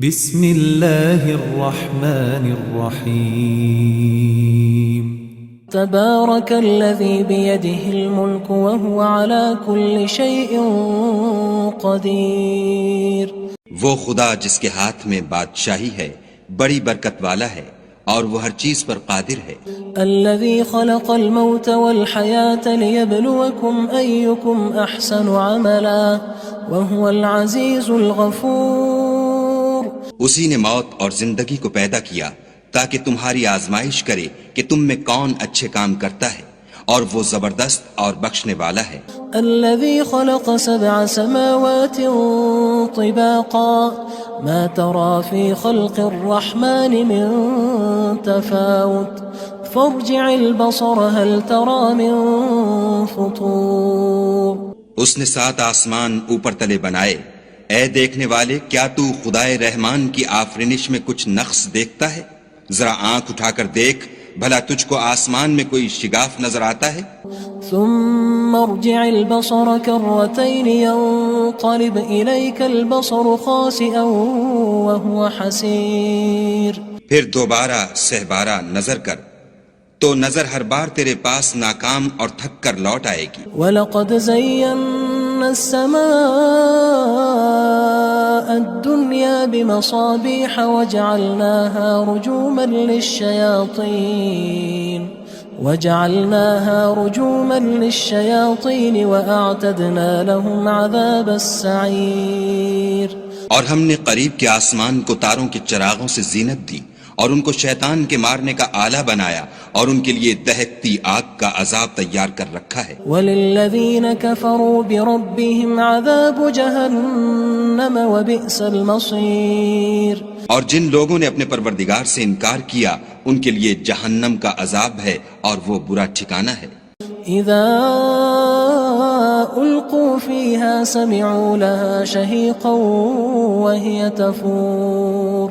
بسم اللہ الرحمن الرحیم تبارك الذي بيده الملك وهو على كل شيء قدير. وہ خدا جس کے ہاتھ میں بادشاہی ہے بڑی برکت والا ہے اور وہ ہر چیز پر قادر ہے. الذي خلق الموت والحياة ليبلوكم أيكم أحسن عملا وهو العزيز الغفور. اسی نے موت اور زندگی کو پیدا کیا تاکہ تمہاری آزمائش کرے کہ تم میں کون اچھے کام کرتا ہے اور وہ زبردست اور بخشنے والا ہے. الذي خلق 7 سماوات طباقا ما ترى في خلق الرحمن من تفاوت فارجع البصر هل ترى من فطور. اس نے 7 آسمان اوپر تلے بنائے. اے دیکھنے والے کیا تو خدائے رحمان کی آفرینش میں کچھ نقص دیکھتا ہے؟ ذرا آنکھ اٹھا کر دیکھ بھلا تجھ کو آسمان میں کوئی شگاف نظر آتا ہے؟ ثم ارجع البصر كرتين ينقلب إليك البصر خاسئا وهو حسير. پھر دوبارہ سہبارہ نظر کر تو نظر ہر بار تیرے پاس ناکام اور تھک کر لوٹ آئے گی. وَلَقَدْ زَيَّنَّا السَّمَاءَ الدُّنْيَا بِمَصَابِيحَ وَجَعَلْنَاهَا رُجُومًا لِلشَّيَاطِينِ وَأَعْتَدْنَا لَهُمْ عَذَابَ السَّعِيرِ. اور ہم نے قریب کے آسمان کو تاروں کے چراغوں سے زینت دی اور ان کو شیطان کے مارنے کا آلہ بنایا اور ان کے لیے دہکتی آگ کا عذاب تیار کر رکھا ہے. وَلِلَّذِينَ كَفَرُوا بِرَبِّهِمْ عَذَابُ جَهَنَّمَ وَبِئْسَ الْمَصِيرُ. اور جن لوگوں نے اپنے پروردگار سے انکار کیا ان کے لیے جہنم کا عذاب ہے اور وہ برا ٹھکانہ ہے. اذا القوا فيها سمعوا لها شهيقا وهي تفور.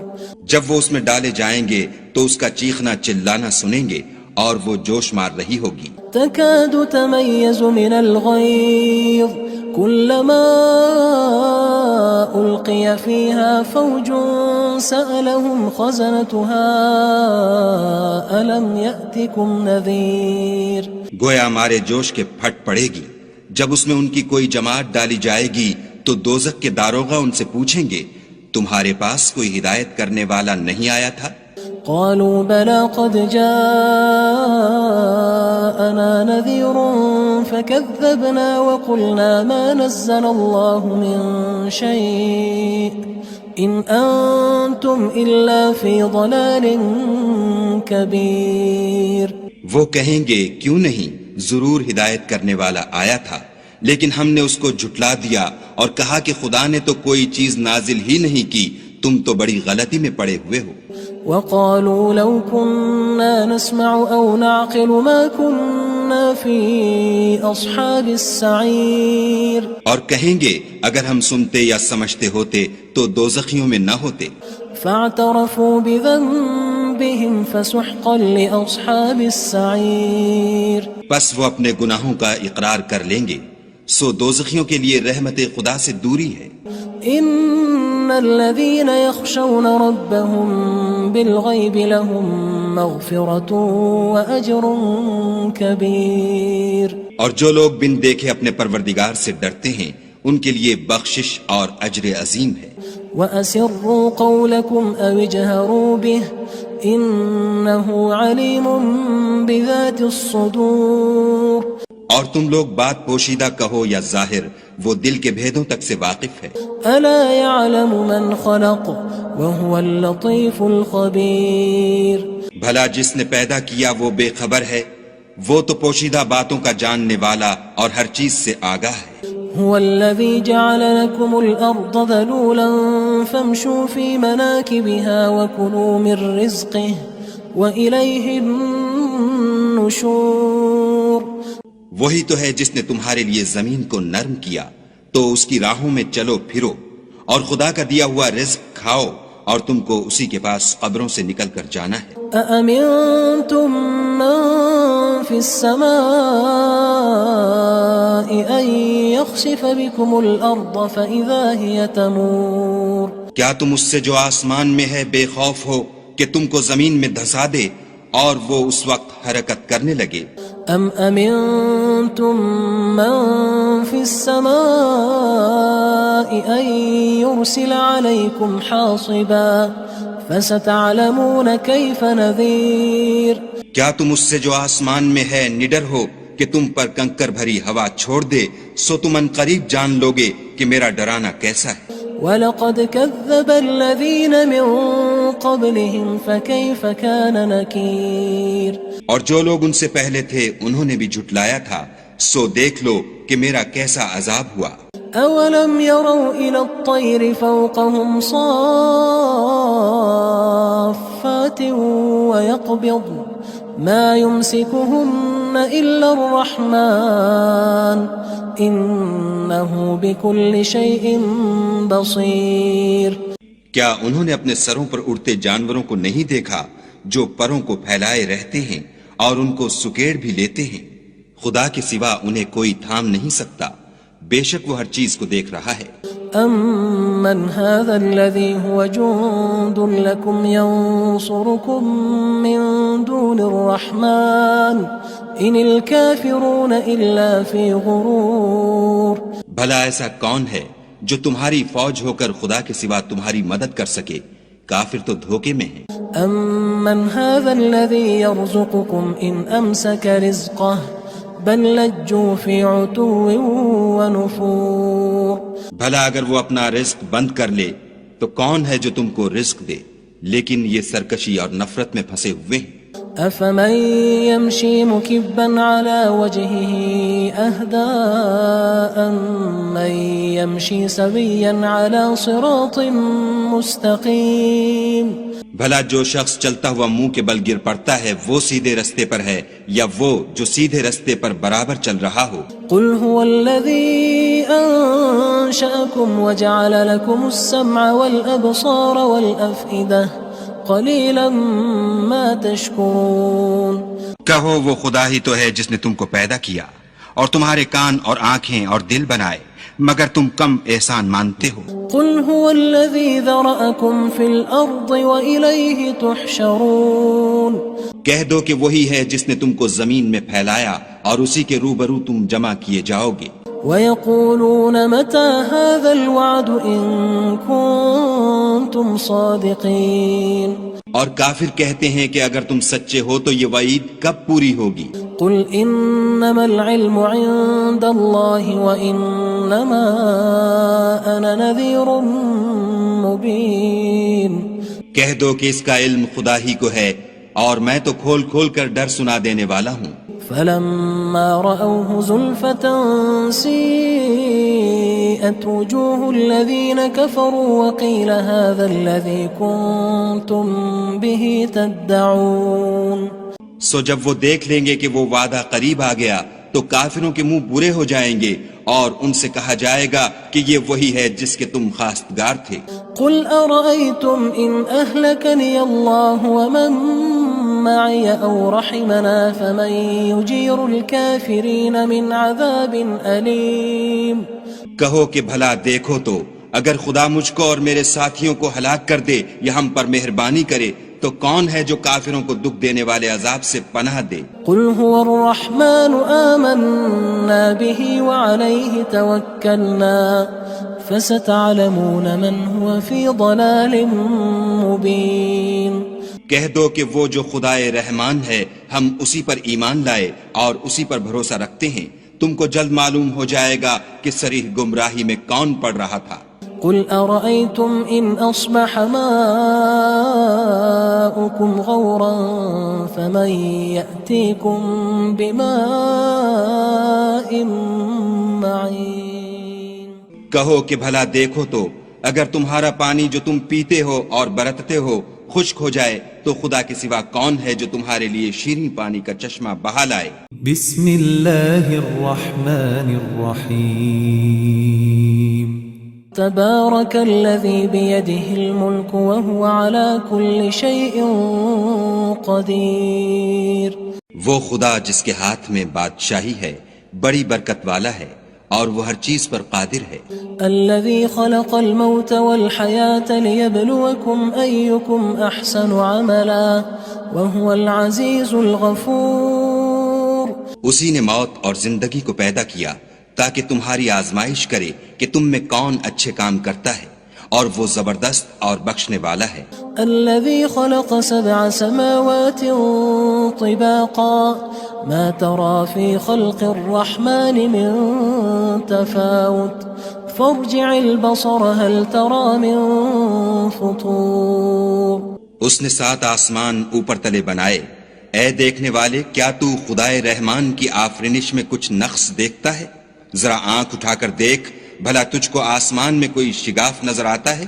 جب وہ اس میں ڈالے جائیں گے تو اس کا چیخنا چلانا سنیں گے اور وہ جوش مار رہی ہوگی. تكاد تميز من الغيظ كلما ألقي فيها فوج سألهم خزنتها ألم يأتكم نذير. گویا مارے جوش کے پھٹ پڑے گی. جب اس میں ان کی کوئی جماعت ڈالی جائے گی تو دوزخ کے داروغہ ان سے پوچھیں گے تمہارے پاس کوئی ہدایت کرنے والا نہیں آیا تھا؟ قالوا بلى قد جاءنا نذير فكذبنا وقلنا ما نزل الله من شيء إن أنتم إلا في ضلال كبير. وہ کہیں گے کیوں نہیں، ضرور ہدایت کرنے والا آیا تھا لیکن ہم نے اس کو جھٹلا دیا اور کہا کہ خدا نے تو کوئی چیز نازل ہی نہیں کی، تم تو بڑی غلطی میں پڑے ہوئے ہو. وقالوا لو كنا نسمع أو نعقل ما كنا في أصحاب السعير. اور کہیں گے اگر ہم سنتے یا سمجھتے ہوتے تو دوزخیوں میں نہ ہوتے. فاعترفوا بذنبهم فسحقا لأصحاب السعير. پس وہ اپنے گناہوں کا اقرار کر لیں گے سو دوزخیوں کے لیے رحمت خدا سے دوری ہے. ان الذين يخشون ربهم بالغيب لهم مغفرة وأجر كبير. اور جو لوگ بن دیکھے اپنے پروردگار سے ڈرتے ہیں ان کے لیے بخشش اور اجر عظیم ہے. وَأَسِرُّوا قَوْلَكُمْ أَوِ اجْهَرُوا بِهِ إِنَّهُ عَلِيمٌ بِذَاتِ الصُّدُورِ. اور تم لوگ بات پوشیدہ کہو یا ظاہر وہ دل کے بھیدوں تک سے واقف ہے. أَلَا يَعْلَمُ مَنْ خَلَقَ وَهُوَ اللَّطِيفُ الْخَبِيرُ. بھلا جس نے پیدا کیا وہ بے خبر ہے، وہ تو پوشیدہ باتوں کا جاننے والا اور ہر چیز سے آگاہ ہے. هو الذي جعل لكم الأرض ذلولا فامشوا في مناكبها وكلوا من رزقه وإليه النشور. وہی تو ہے جس نے تمہارے لیے زمین کو نرم کیا تو اس کی راہوں میں چلو پھرو اور خدا کا دیا ہوا رزق کھاؤ اور تم کو اسی کے پاس قبروں سے نکل کر جانا ہے. أأمنتم من في السماء أن يخسف بكم الأرض فإذا هي تمور. کیا تم اس سے جو آسمان میں ہے بے خوف ہو کہ تم کو زمین میں دھسا دے اور وہ اس وقت حرکت کرنے لگے؟ ام امنتم من في السماء ان يرسل عليكم حاصبا فستعلمون كيف نذير کیا تم اس سے جو آسمان میں ہے نڈر ہو کہ تم پر کنکر بھری ہوا چھوڑ دے، سو تم ان قریب جان لوگے کہ میرا ڈرانا کیسا ہے۔ وَلَقَدْ كَذَّبَ الَّذِينَ مِن قَبْلِهِمْ فَكَيْفَ كَانَ نَكِيرٌ اور جو لوگ ان سے پہلے تھے انہوں نے بھی جھٹلایا تھا، سو دیکھ لو کہ میرا کیسا عذاب ہوا۔ أَوَلَمْ يَرَوْا إِلَى الطَّيْرِ فَوْقَهُمْ صَافَّاتٍ وَيَقْبِضْنَ مَا يُمْسِكُهُنَّ إِلَّا الرَّحْمَنُ إِنَّهُ بِكُلِّ شَيْءٍ بَصِيرٌ کیا انہوں نے اپنے سروں پر اڑتے جانوروں کو نہیں دیکھا جو پروں کو پھیلائے رہتے ہیں اور ان کو سکیڑ بھی لیتے ہیں؟ خدا کے سوا انہیں کوئی تھام نہیں سکتا، بے شک وہ ہر چیز کو دیکھ رہا ہے۔ أَمَّنْ هَذَا الَّذِي هُوَ جُندٌ لَكُمْ يَنصُرُكُم مِّن دُونِ الرَّحْمَنِ إِنِ الْكَافِرُونَ إِلَّا فِي غُرُورٍ بھلا ایسا کون ہے جو تمہاری فوج ہو کر خدا کے سوا تمہاری مدد کر سکے؟ کافر تو دھوکے میں ہیں۔ أَمَّنْ هَذَا الَّذِي يَرْزُقُكُمْ إِنْ أَمْسَكَ رِزْقَهُ بَلْ لَجُّوا فِي عُتُوٍّ وَنُفُورٍ بھلا اگر وہ اپنا رزق بند کر لے تو کون ہے جو تم کو رزق دے؟ لیکن یہ سرکشی اور نفرت میں پھنسے ہوئے ہیں۔ أَفَمَن يَمْشِي مُكِبًّا عَلَى وَجْهِهِ أَهْدَىٰ أَمَّن يَمْشِي سَوِيًّا عَلَى صِرَاطٍ مُّسْتَقِيمٍ بھلا جو شخص چلتا ہوا منہ کے بل گر پڑتا ہے وہ سیدھے رستے پر ہے یا وہ جو سیدھے رستے پر برابر چل رہا ہو؟ قُلْ هُوَ الَّذِي أَنشَأَكُمْ وَجَعَلَ لَكُمُ السَّمْعَ وَالْأَبْصَارَ وَالْأَفْئِدَةَ قَلِيلًا مَا تَشْكُرُونَ کہو وہ خدا ہی تو ہے جس نے تم کو پیدا کیا اور تمہارے کان اور آنکھیں اور دل بنائے، مگر تم کم احسان مانتے ہو۔ قُلْ هُوَ الَّذِي ذَرَأَكُمْ فِي الْأَرْضِ وَإِلَيْهِ تُحْشَرُونَ کہہ دو کہ وہی ہے جس نے تم کو زمین میں پھیلایا اور اسی کے روبرو تم جمع کیے جاؤ گے۔ وَيَقُولُونَ مَتَى هَذَا الْوَعْدُ إِن كُنتُمْ صَادِقِينَ اور کافر کہتے ہیں کہ اگر تم سچے ہو تو یہ وعید کب پوری ہوگی؟ قُلْ إِنَّمَا الْعِلْمُ عِندَ اللَّهِ وَإِنَّمَا أَنَا نَذِيرٌ مُّبِينٌ کہہ دو کہ اس کا علم خدا ہی کو ہے اور میں تو کھول کھول کر ڈر سنا دینے والا ہوں۔ فَلَمَّا رَأَوْهُ زُلْفَةً سِيئَتْ وُجُوهُ الَّذِينَ كَفَرُوا وَقِيلَ هَذَا الَّذِي كُنتُم بِهِ تَدَّعُونَ سو جب وہ دیکھ لیں گے کہ وہ وعدہ قریب آ گیا تو کافروں کے منہ برے ہو جائیں گے اور ان سے کہا جائے گا کہ یہ وہی ہے جس کے تم خواستگار تھے۔ قُلْ أَرَأَيْتُمْ إِنْ أَهْلَكَنِيَ اللَّهُ وَمَن مَّعِيَ أَوْ رَحِمَنَا فَمَن يُجِيرُ الْكَافِرِينَ مِنْ عَذَابٍ أَلِيمٍ کہو کہ بھلا دیکھو تو اگر خدا مجھ کو اور میرے ساتھیوں کو ہلاک کر دے یا ہم پر مہربانی کرے تو کون ہے جو کافروں کو دکھ دینے والے عذاب سے پناہ دے؟ قُلْ هُوَ الرَّحْمَنُ آمَنَّا بِهِ وَعَلَيْهِ تَوَكَّلْنَا فَسَتَعْلَمُونَ مَنْ هُوَ فِي ضَلَالٍ مُّبِينٍ کہہ دو کہ وہ جو خدائے رحمان ہے ہم اسی پر ایمان لائے اور اسی پر بھروسہ رکھتے ہیں، تم کو جلد معلوم ہو جائے گا کہ صریح گمراہی میں کون پڑ رہا تھا۔ قُلْ أَرَأَيْتُمْ إِنْ أَصْبَحَ مَاؤُكُمْ غَوْرًا فَمَن يَأْتِيكُم بِمَاءٍ مَّعِينٍ کہو کہ بھلا دیکھو تو اگر تمہارا پانی جو تم پیتے ہو اور برتتے ہو خشک ہو جائے تو خدا کے سوا کون ہے جو تمہارے لیے شیریں پانی کا چشمہ بہا لائے؟ بسم اللہ الرحمن الرحیم تبارك الذي بيده الملك وهو على كل شيء قدير وہ خدا جس کے ہاتھ میں بادشاہی ہے بڑی برکت والا ہے اور وہ ہر چیز پر قادر ہے. الذي خلق الموت والحياة ليبلوكم أيكم أحسن عملا وهو العزيز الغفور. اسی نے موت اور زندگی کو پیدا کیا تاکہ تمہاری آزمائش کرے کہ تم میں کون اچھے کام کرتا ہے، اور وہ زبردست اور بخشنے والا ہے. الذي خلق 7 سماوات طباقا ما ترى في خلق الرحمن من تفاوت فارجع البصر هل ترى من فطور. اس نے 7 آسمان اوپر تلے بنائے. اے دیکھنے والے، کیا تو خدائے رحمان کی آفرینش میں کچھ نقص دیکھتا ہے؟ ذرا آنکھ اٹھا کر دیکھ، بھلا تجھ کو آسمان میں کوئی شگاف نظر آتا ہے؟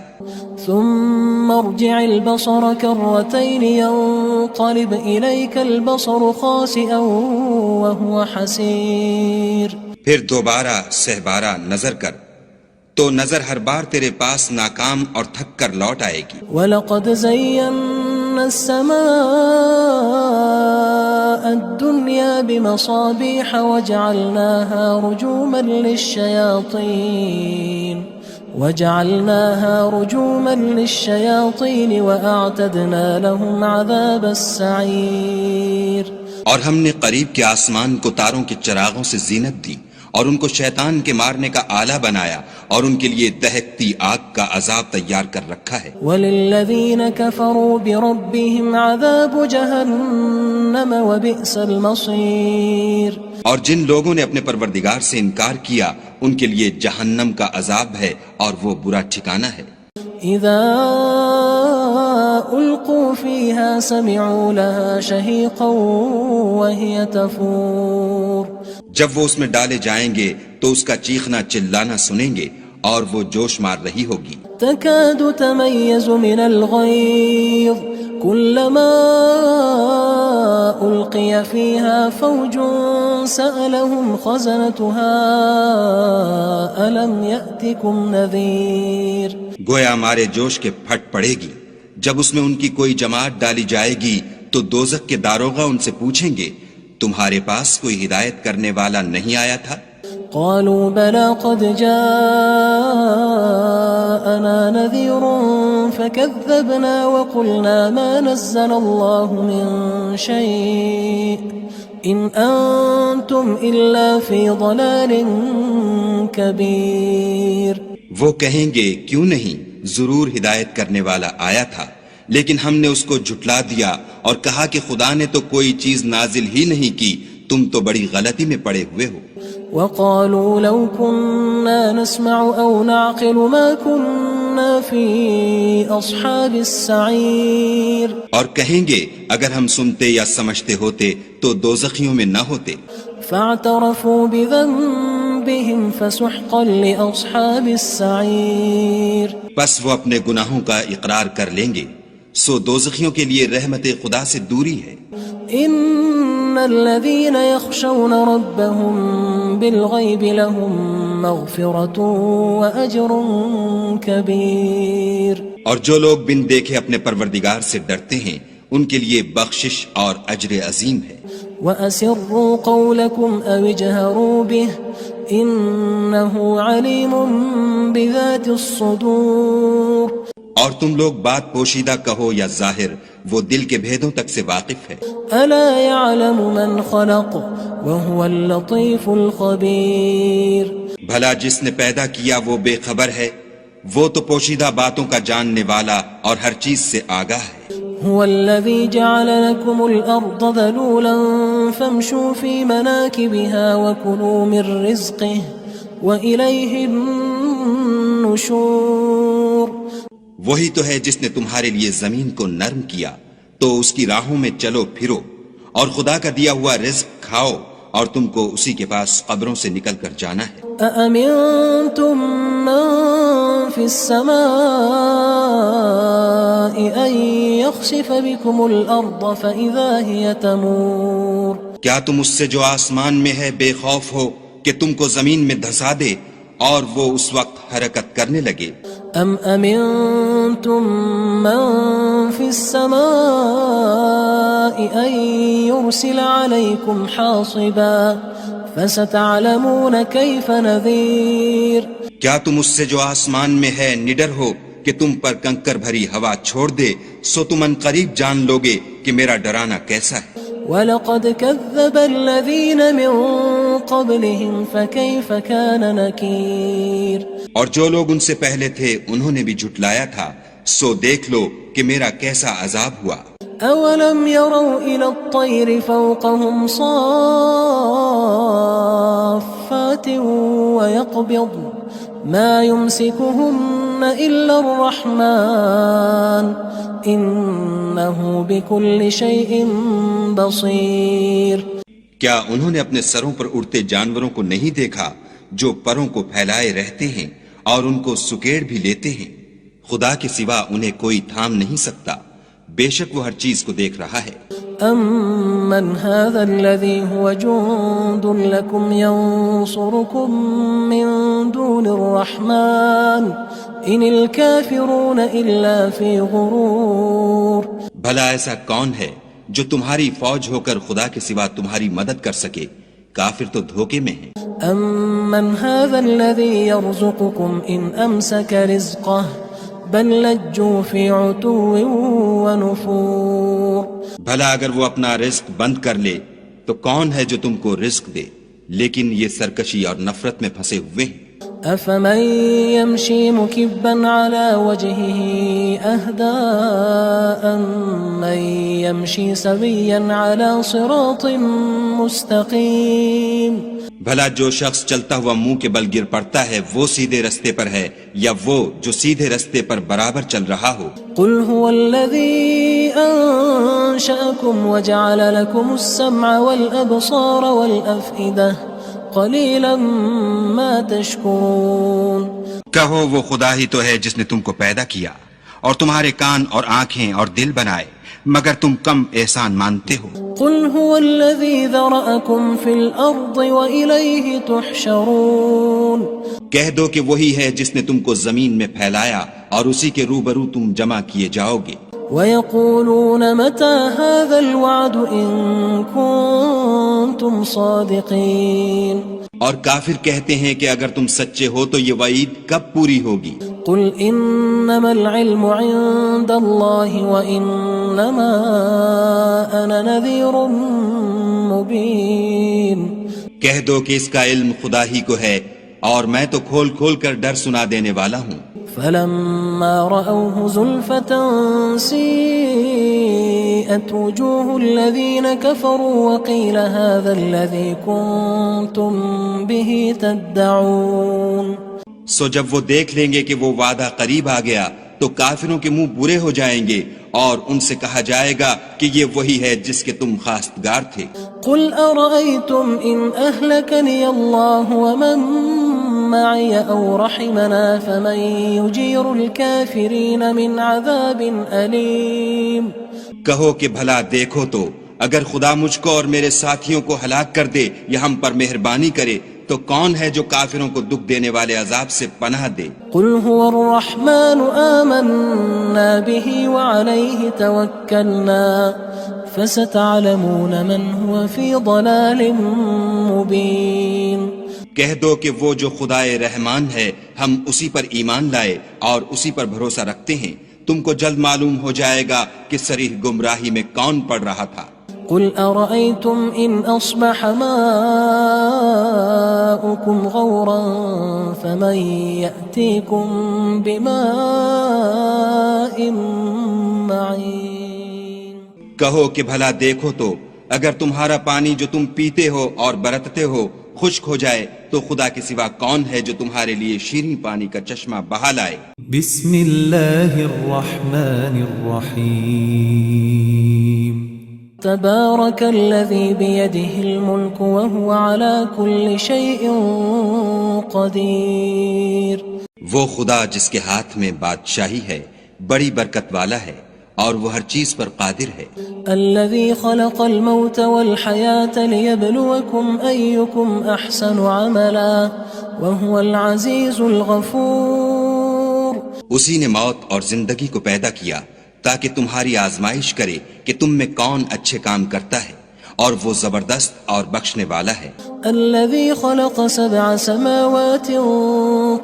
ثم ارجع البصر كرتين ينقلب إليك البصر خاسئا وهو حسير. پھر دوبارہ سہبارہ نظر کر تو نظر ہر بار تیرے پاس ناکام اور تھک کر لوٹ آئے گی. وَلَقَدْ زَيَّنَّا السَّمَاءَ الدُّنْيَا بِمَصَابِيحَ وَجَعَلْنَاهَا رُجُومًا لِلشَّيَاطِينِ وَأَعْتَدْنَا لَهُمْ عَذَابَ السَّعِيرِ. اور ہم نے قریب کے آسمان کو تاروں کے چراغوں سے زینت دی اور ان کو شیطان کے مارنے کا آلہ بنایا اور ان کے لیے دہکتی آگ کا عذاب تیار کر رکھا ہے. وَلِلَّذِينَ كَفَرُوا بِرَبِّهِمْ عَذَابُ جَهَنَّمَ وَبِئْسَ الْمَصِيرُ. اور جن لوگوں نے اپنے پروردگار سے انکار کیا ان کے لیے جہنم کا عذاب ہے اور وہ برا ٹھکانہ ہے. اذا القوا فيها سمعوا لها شهيقا وهي تفور. جب وہ اس میں ڈالے جائیں گے تو اس کا چیخنا چلانا سنیں گے اور وہ جوش مار رہی ہوگی. تكاد تميز من الغيظ كلما ألقي فيها فوج سألهم خزنتها ألم يأتكم نذير. گویا ہمارے جوش کے پھٹ پڑے گی. جب اس میں ان کی کوئی جماعت ڈالی جائے گی تو دوزخ کے داروغہ ان سے پوچھیں گے تمہارے پاس کوئی ہدایت کرنے والا نہیں آیا تھا؟ قالوا بلى قد جاءنا نذير فكذبنا وقلنا ما نزل الله من شيء إن أنتم إلا في ضلال كبير. وہ کہیں گے کیوں نہیں، ضرور ہدایت کرنے والا آیا تھا، لیکن ہم نے اس کو جھٹلا دیا اور کہا کہ خدا نے تو کوئی چیز نازل ہی نہیں کی، تم تو بڑی غلطی میں پڑے ہوئے ہو. وقالوا لو كنا نسمع أو نعقل ما كنا في أصحاب السعير. اور کہیں گے اگر ہم سنتے یا سمجھتے ہوتے تو دوزخیوں میں نہ ہوتے. فاعترفوا بذنبهم فسحقا لأصحاب السعير. بس وہ اپنے گناہوں کا اقرار کر لیں گے، سو دوزخیوں کے لیے رحمت خدا سے دوری ہے. ان الذين يخشون ربهم بالغيب لهم مغفرة واجر كبير. اور جو لوگ بن دیکھے اپنے پروردگار سے ڈرتے ہیں ان کے لیے بخشش اور اجر عظیم ہے. واسروا قولكم او اجهروا به انه عليم بذات الصدور. اور تم لوگ بات پوشیدہ کہو یا ظاہر، وہ دل کے بھیدوں تک سے واقف ہے. الا يعلم من خلق وهو اللطيف الخبير. بھلا جس نے پیدا کیا وہ بے خبر ہے، وہ تو پوشیدہ باتوں کا جاننے والا اور ہر چیز سے آگاہ ہے. هو الذي جعل لكم الأرض ذلولا فامشوا في مناكبها وكلوا من رزقه وإليه النشور. وہی تو ہے جس نے تمہارے لیے زمین کو نرم کیا تو اس کی راہوں میں چلو پھرو اور خدا کا دیا ہوا رزق کھاؤ اور تم کو اسی کے پاس قبروں سے نکل کر جانا ہے. أأمنتم من في السماء أن يخسف بكم الأرض فإذا هي تمور. کیا تم اس سے جو آسمان میں ہے بے خوف ہو کہ تم کو زمین میں دھسا دے اور وہ اس وقت حرکت کرنے لگے؟ ام امنتم من في السماء ان يرسل عليكم حاصبا فستعلمون كيف نذير کیا تم اس سے جو آسمان میں ہے نڈر ہو کہ تم پر کنکر بھری ہوا چھوڑ دے، سو تم ان قریب جان لوگے کہ میرا ڈرانا کیسا ہے۔ وَلَقَدْ كَذَّبَ الَّذِينَ مِن قَبْلِهِمْ فَكَيْفَ كَانَ نَكِيرٌ اور جو لوگ ان سے پہلے تھے انہوں نے بھی جھٹلایا تھا، سو دیکھ لو کہ میرا کیسا عذاب ہوا۔ أَوَلَمْ يَرَوْا إِلَى الطَّيْرِ فَوْقَهُمْ صَافَّاتٍ وَيَقْبِضْنَ مَا يُمْسِكُهُنَّ إِلَّا الرَّحْمَنُ إِنَّهُ بِكُلِّ شَيْءٍ بَصِيرٌ کیا انہوں نے اپنے سروں پر اڑتے جانوروں کو نہیں دیکھا جو پروں کو پھیلائے رہتے ہیں اور ان کو سکیڑ بھی لیتے ہیں؟ خدا کے سوا انہیں کوئی تھام نہیں سکتا، بے شک وہ ہر چیز کو دیکھ رہا ہے۔ أَمَّنْ هَذَا الَّذِي هُوَ جُندٌ لَكُمْ يَنصُرُكُم مِّن دُونِ الرَّحْمَنِ إِنِ الْكَافِرُونَ إِلَّا فِي غُرُورٍ بھلا ایسا کون ہے جو تمہاری فوج ہو کر خدا کے سوا تمہاری مدد کر سکے؟ کافر تو دھوکے میں ہیں۔ أَمَّنْ هَذَا الَّذِي يَرْزُقُكُمْ إِنْ أَمْسَكَ رِزْقَهُ بَل لَجُّوا فِي عُتُوٍّ وَنُفُورٍ بھلا اگر وہ اپنا رزق بند کر لے تو کون ہے جو تم کو رزق دے؟ لیکن یہ سرکشی اور نفرت میں پھنسے ہوئے ہیں۔ أَفَمَن يَمْشِي مُكِبًّا عَلَى وَجْهِهِ أَهْدَىٰ أَمَّن يَمْشِي سَوِيًّا عَلَى صِرَاطٍ مُّسْتَقِيمٍ بھلا جو شخص چلتا ہوا منہ کے بل گر پڑتا ہے وہ سیدھے رستے پر ہے یا وہ جو سیدھے رستے پر برابر چل رہا ہو؟ قُلْ هُوَ الَّذِي أَنشَأَكُمْ وَجَعَلَ لَكُمُ السَّمْعَ وَالْأَبْصَارَ وَالْأَفْئِدَةَ قَلِيلًا مَا تَشْكُرُونَ کہو وہ خدا ہی تو ہے جس نے تم کو پیدا کیا اور تمہارے کان اور آنکھیں اور دل بنائے، مگر تم کم احسان مانتے ہو۔ قُلْ هُوَ الَّذِي ذَرَأَكُمْ فِي الْأَرْضِ وَإِلَيْهِ تُحْشَرُونَ کہہ دو کہ وہی ہے جس نے تم کو زمین میں پھیلایا اور اسی کے روبرو تم جمع کیے جاؤ گے۔ وَيَقُولُونَ مَتَى هَذَا الْوَعْدُ إِن كُنتُمْ صَادِقِينَ اور کافر کہتے ہیں کہ اگر تم سچے ہو تو یہ وعید کب پوری ہوگی؟ قُلْ إِنَّمَا الْعِلْمُ عِندَ اللَّهِ وَإِنَّمَا أَنَا نَذِيرٌ مُّبِينٌ کہہ دو کہ اس کا علم خدا ہی کو ہے اور میں تو کھول کھول کر ڈر سنا دینے والا ہوں۔ فَلَمَّا رَأَوْهُ زُلْفَةً سِيئَتْ وُجُوهُ الَّذِينَ كَفَرُوا وَقِيلَ هَذَا الَّذِي كُنتُم بِهِ تَدَّعُونَ سو جب وہ دیکھ لیں گے کہ وہ وعدہ قریب آ گیا تو کافروں کے منہ برے ہو جائیں گے اور ان سے کہا جائے گا کہ یہ وہی ہے جس کے تم خواستگار تھے۔ قُلْ أَرَأَيْتُمْ إِنْ أَهْلَكَنِيَ اللَّهُ وَمَن مَّعِيَ أَوْ رَحِمَنَا فَمَن يُجِيرُ الْكَافِرِينَ مِنْ عَذَابٍ أَلِيمٍ کہو کہ بھلا دیکھو تو اگر خدا مجھ کو اور میرے ساتھیوں کو ہلاک کر دے یا ہم پر مہربانی کرے تو کون ہے جو کافروں کو دکھ دینے والے عذاب سے پناہ دے؟ قُلْ هُوَ الرَّحْمَنُ آمَنَّا بِهِ وَعَلَيْهِ تَوَكَّلْنَا فَسَتَعْلَمُونَ مَنْ هُوَ فِي ضَلَالٍ مُّبِينٍ کہہ دو کہ وہ جو خدائے رحمان ہے ہم اسی پر ایمان لائے اور اسی پر بھروسہ رکھتے ہیں، تم کو جلد معلوم ہو جائے گا کہ صریح گمراہی میں کون پڑ رہا تھا۔ قُلْ أَرَأَيْتُمْ إِنْ أَصْبَحَ مَاؤُكُمْ غَوْرًا فَمَن يَأْتِيكُم بِمَاءٍ مَّعِينٍ کہو کہ بھلا دیکھو تو اگر تمہارا پانی جو تم پیتے ہو اور برتتے ہو خشک ہو جائے تو خدا کے سوا کون ہے جو تمہارے لیے شیریں پانی کا چشمہ بہا لائے؟ بسم اللہ الرحمن الرحیم تبارك الذي بيده الملك وهو على كل شيء قدير وہ خدا جس کے ہاتھ میں بادشاہی ہے بڑی برکت والا ہے اور وہ ہر چیز پر قادر ہے۔ الذي خلق الموت والحياة ليبلوكم أيكم أحسن عملا وهو العزيز الغفور اسی نے موت اور زندگی کو پیدا کیا تاکہ تمہاری آزمائش کرے کہ تم میں کون اچھے کام کرتا ہے، اور وہ زبردست اور بخشنے والا ہے۔ الذي خلق 7 سماوات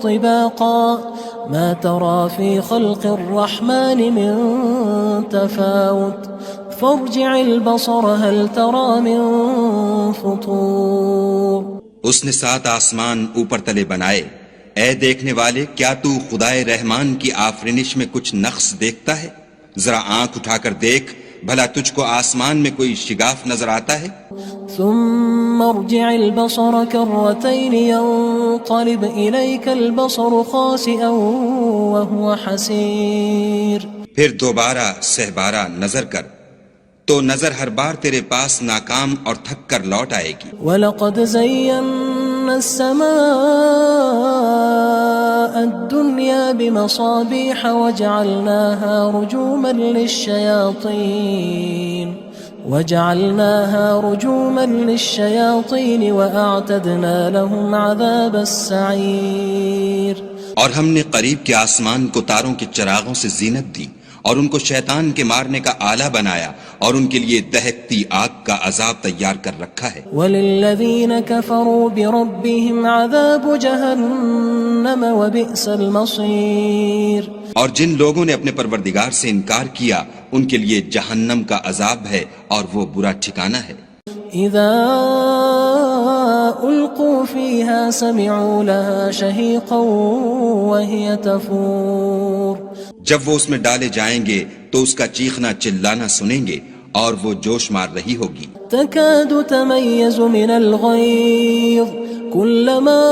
طباقا ما ترى في خلق الرحمن من تفاوت فارجع البصر هل ترى من فطور۔ اس نے 7 آسمان اوپر تلے بنائے، اے دیکھنے والے کیا تو خدائے رحمان کی آفرینش میں کچھ نقص دیکھتا ہے؟ ذرا آنکھ اٹھا کر دیکھ، بھلا تجھ کو آسمان میں کوئی شگاف نظر آتا ہے؟ ثم ارجع البصر كرتين ينقلب إليك البصر خاسئا وهو حسير۔ پھر دوبارہ سہبارہ نظر کر تو نظر ہر بار تیرے پاس ناکام اور تھک کر لوٹ آئے گی۔ وَلَقَدْ زَيَّنَّا السَّمَاءَ الدُّنْيَا بِمَصَابِيحَ وَجَعَلْنَاهَا رُجُومًا لِلشَّيَاطِينِ وَأَعْتَدْنَا لَهُمْ عَذَابَ السَّعِيرِ۔ اور ہم نے قریب کے آسمان کو تاروں کے چراغوں سے زینت دی اور ان کو شیطان کے مارنے کا آلہ بنایا اور ان کے لیے دہکتی آگ کا عذاب تیار کر رکھا ہے۔ وَلِلَّذِينَ كَفَرُوا بِرَبِّهِمْ عَذَابُ جَهَنَّمَ وَبِئْسَ الْمَصِيرُ۔ اور جن لوگوں نے اپنے پروردگار سے انکار کیا ان کے لیے جہنم کا عذاب ہے اور وہ برا ٹھکانہ ہے۔ اذا القوا فيها سمعوا لها شهيقا وهي تفور۔ جب وہ اس میں ڈالے جائیں گے تو اس کا چیخنا چلانا سنیں گے اور وہ جوش مار رہی ہوگی۔ تكاد تميز من الغيظ كلما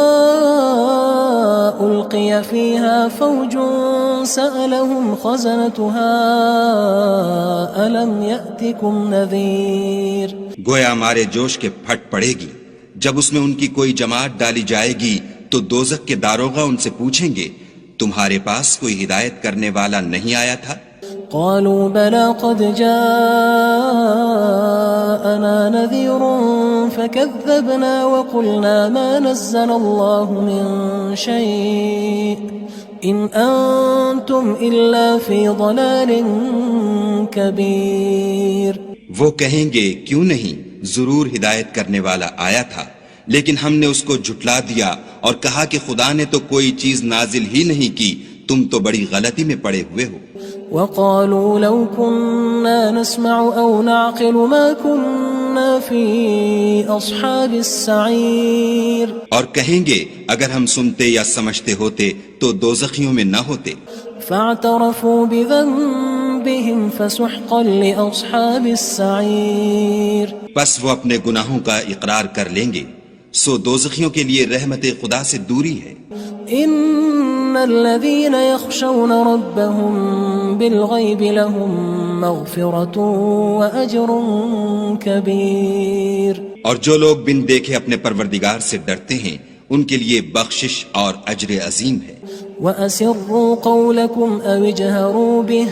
ألقي فيها فوج سألهم خزنتها ألم يأتكم نذير۔ گویا ہمارے جوش کے پھٹ پڑے گی جب اس میں ان کی کوئی جماعت ڈالی جائے گی تو دوزخ کے داروغہ ان سے پوچھیں گے تمہارے پاس کوئی ہدایت کرنے والا نہیں آیا تھا؟ قالوا بلى قد جاءنا نذير فكذبنا وقلنا ما نزل الله من شيء إن أنتم إلا في ضلال كبير۔ وہ کہیں گے کیوں نہیں، ضرور ہدایت کرنے والا آیا تھا، لیکن ہم نے اس کو جھٹلا دیا اور کہا کہ خدا نے تو کوئی چیز نازل ہی نہیں کی، تم تو بڑی غلطی میں پڑے ہوئے ہو۔ وقالوا لو كنا نسمع أو نعقل ما كنا في أصحاب السعير۔ اور کہیں گے اگر ہم سنتے یا سمجھتے ہوتے تو دوزخیوں میں نہ ہوتے۔ فاعترفوا بذنبهم فسحقا لأصحاب السعير۔ پس وہ اپنے گناہوں کا اقرار کر لیں گے، سو دوزخیوں کے لیے رحمت خدا سے دوری ہے۔ ان الذين يخشون ربهم بالغيب لهم مغفرة واجر كبير۔ اور جو لوگ بن دیکھے اپنے پروردگار سے ڈرتے ہیں ان کے لیے بخشش اور اجر عظیم ہے۔ وَأَسِرُّوا قَوْلَكُمْ أَوِ اجْهَرُوا بِهِ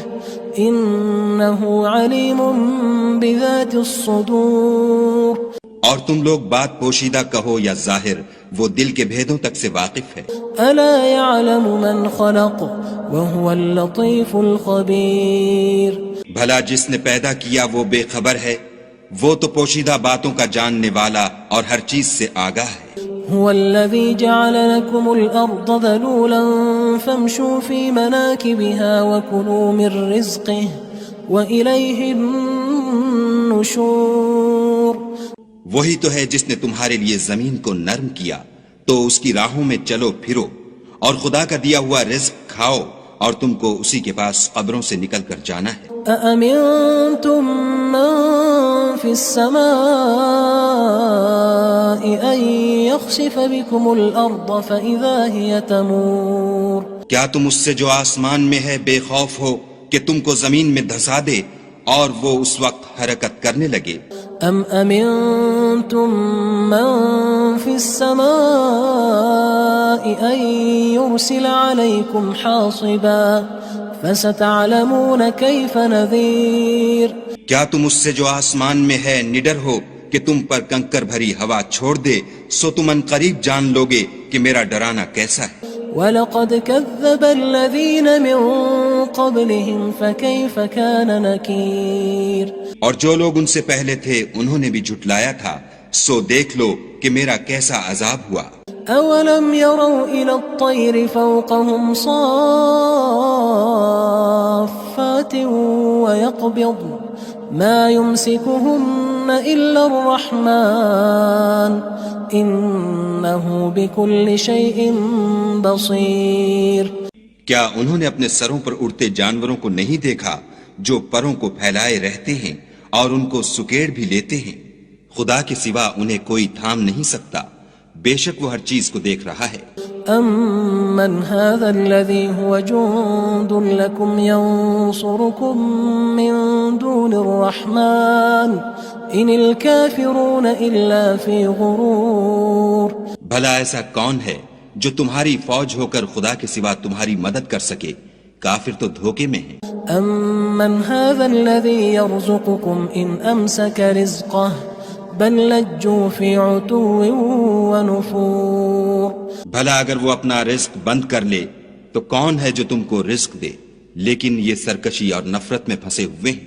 إِنَّهُ عَلِيمٌ بِذَاتِ الصُّدُورِ۔ اور تم لوگ بات پوشیدہ کہو یا ظاہر، وہ دل کے بھیدوں تک سے واقف ہے۔ أَلَا يَعْلَمُ مَنْ خَلَقَ وَهُوَ اللَّطِيفُ الْخَبِيرُ۔ بھلا جس نے پیدا کیا وہ بے خبر ہے، وہ تو پوشیدہ باتوں کا جاننے والا اور ہر چیز سے آگاہ ہے۔ هو الذي جعل لكم الأرض ذلولا فامشوا في مناكبها وكلوا من رزقه وإليه النشور۔ وہی تو ہے جس نے تمہارے لیے زمین کو نرم کیا تو اس کی راہوں میں چلو پھرو اور خدا کا دیا ہوا رزق کھاؤ اور تم کو اسی کے پاس قبروں سے نکل کر جانا ہے۔ أأمنتم من في السماء أن يخسف بكم الأرض فإذا هي تمور۔ کیا تم اس سے جو آسمان میں ہے بے خوف ہو کہ تم کو زمین میں دھسا دے اور وہ اس وقت حرکت کرنے لگے؟ ام امنتم من في السماء ان يرسل عليكم حاصبا فستعلمون كيف نذير۔ کیا تم اس سے جو آسمان میں ہے نڈر ہو کہ تم پر کنکر بھری ہوا چھوڑ دے، سو تم ان قریب جان لوگے کہ میرا ڈرانا کیسا ہے۔ وَلَقَدْ كَذَّبَ الَّذِينَ مِن قبلهم فكيف كان نكير اور جو لوگ ان سے پہلے تھے انہوں نے بھی جھٹلایا تھا، سو دیکھ لو کہ میرا کیسا عذاب ہوا۔ أولم يروا إلى الطير فوقهم صافات ويقبض ما يمسكهن إلا الرحمن إنه بكل شيء بصير۔ کیا انہوں نے اپنے سروں پر اڑتے جانوروں کو نہیں دیکھا جو پروں کو پھیلائے رہتے ہیں اور ان کو سکیڑ بھی لیتے ہیں؟ خدا کے سوا انہیں کوئی تھام نہیں سکتا، بے شک وہ ہر چیز کو دیکھ رہا ہے۔ أَمَّنْ هَذَا الَّذِي هُوَ جُندٌ لَكُمْ يَنصُرُكُم مِّن دُونِ الرَّحْمَٰنِ إِنِ الْكَافِرُونَ إِلَّا فِي غُرُورٍ۔ بھلا ایسا کون ہے جو تمہاری فوج ہو کر خدا کے سوا تمہاری مدد کر سکے؟ کافر تو دھوکے میں ہیں۔ أَمَّنْ هَذَا الَّذِي يَرْزُقُكُمْ إِنْ أَمْسَكَ رِزْقَهُ بل لجوا في عتو ونفور۔ بھلا اگر وہ اپنا رزق بند کر لے تو کون ہے جو تم کو رزق دے، لیکن یہ سرکشی اور نفرت میں پھنسے ہوئے ہیں۔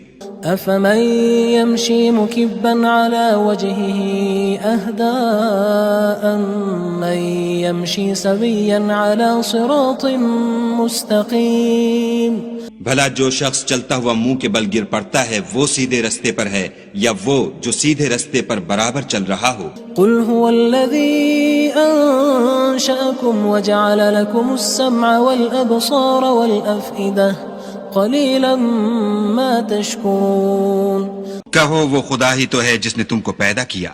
أفمن يمشي مكبا على وجهه أهدى أمن يمشي سويا على صراط مستقيم۔ بھلا جو شخص چلتا ہوا منہ کے بل گر پڑتا ہے وہ سیدھے رستے پر ہے یا وہ جو سیدھے رستے پر برابر چل رہا ہو؟ قل هو الذي أنشأكم وجعل لكم السمع والأبصار والأفئدة قليلا ما تشكرون۔ کہو وہ خدا ہی تو ہے جس نے تم کو پیدا کیا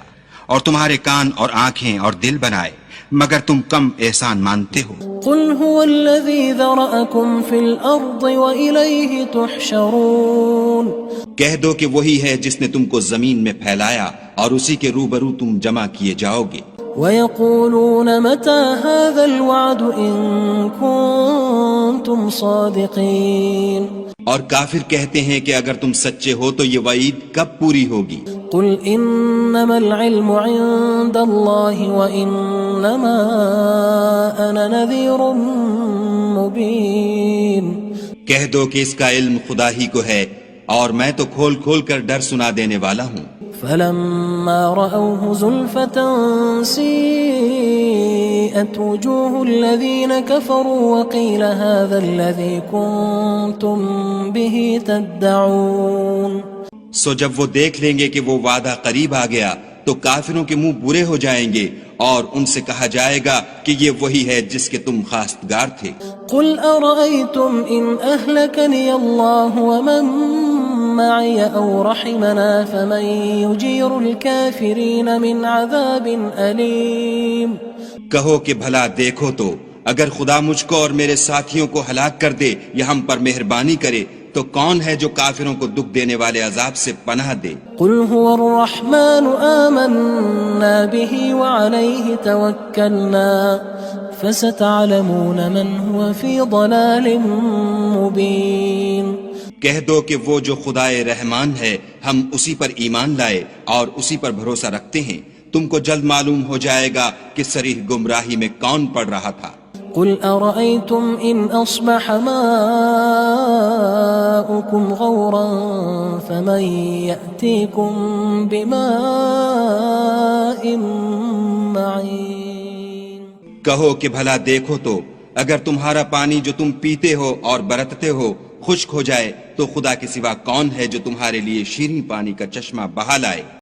اور تمہارے کان اور آنکھیں اور دل بنائے، مگر تم کم احسان مانتے ہو۔ قل هو الذي ذرأكم في الأرض وإليه تحشرون۔ کہہ دو کہ وہی ہے جس نے تم کو زمین میں پھیلایا اور اسی کے روبرو تم جمع کیے جاؤ گے۔ ويقولون متى هذا الوعد إن كنتم صادقين۔ اور کافر کہتے ہیں کہ اگر تم سچے ہو تو یہ وعید کب پوری ہوگی؟ قل انما العلم عند الله وانما انا نذير مبين۔ کہہ دو کہ اس کا علم خدا ہی کو ہے اور میں تو کھول کھول کر ڈر سنا دینے والا ہوں۔ فلما رأوه زلفة سيئت وجوه الذين كفروا وقيل هذا الذي كنتم به تدعون۔ سو جب وہ دیکھ لیں گے کہ وہ وعدہ قریب آ گیا تو کافروں کے منہ برے ہو جائیں گے اور ان سے کہا جائے گا کہ یہ وہی ہے جس کے تم خواستگار تھے۔ قل أرأيتم إن أهلكني الله ومن معي أو رحمنا فمن يجير الكافرين من عذاب أليم۔ کہو کہ بھلا دیکھو تو اگر خدا مجھ کو اور میرے ساتھیوں کو ہلاک کر دے یا ہم پر مہربانی کرے تو کون ہے جو کافروں کو دکھ دینے والے عذاب سے پناہ دے؟ قل هو الرحمن آمنا به وعليه توكلنا فستعلمون من هو في ضلال مبين۔ کہہ دو کہ وہ جو خدائے رحمان ہے ہم اسی پر ایمان لائے اور اسی پر بھروسہ رکھتے ہیں، تم کو جلد معلوم ہو جائے گا کہ صریح گمراہی میں کون پڑ رہا تھا۔ قل أرأيتم إن أصبح ماؤكم غورا فمن يأتيكم بماء معين۔ کہو کہ بھلا دیکھو تو اگر تمہارا پانی جو تم پیتے ہو اور برتتے ہو خشک ہو جائے تو خدا کے سوا کون ہے جو تمہارے لیے شیریں پانی کا چشمہ بہا لائے؟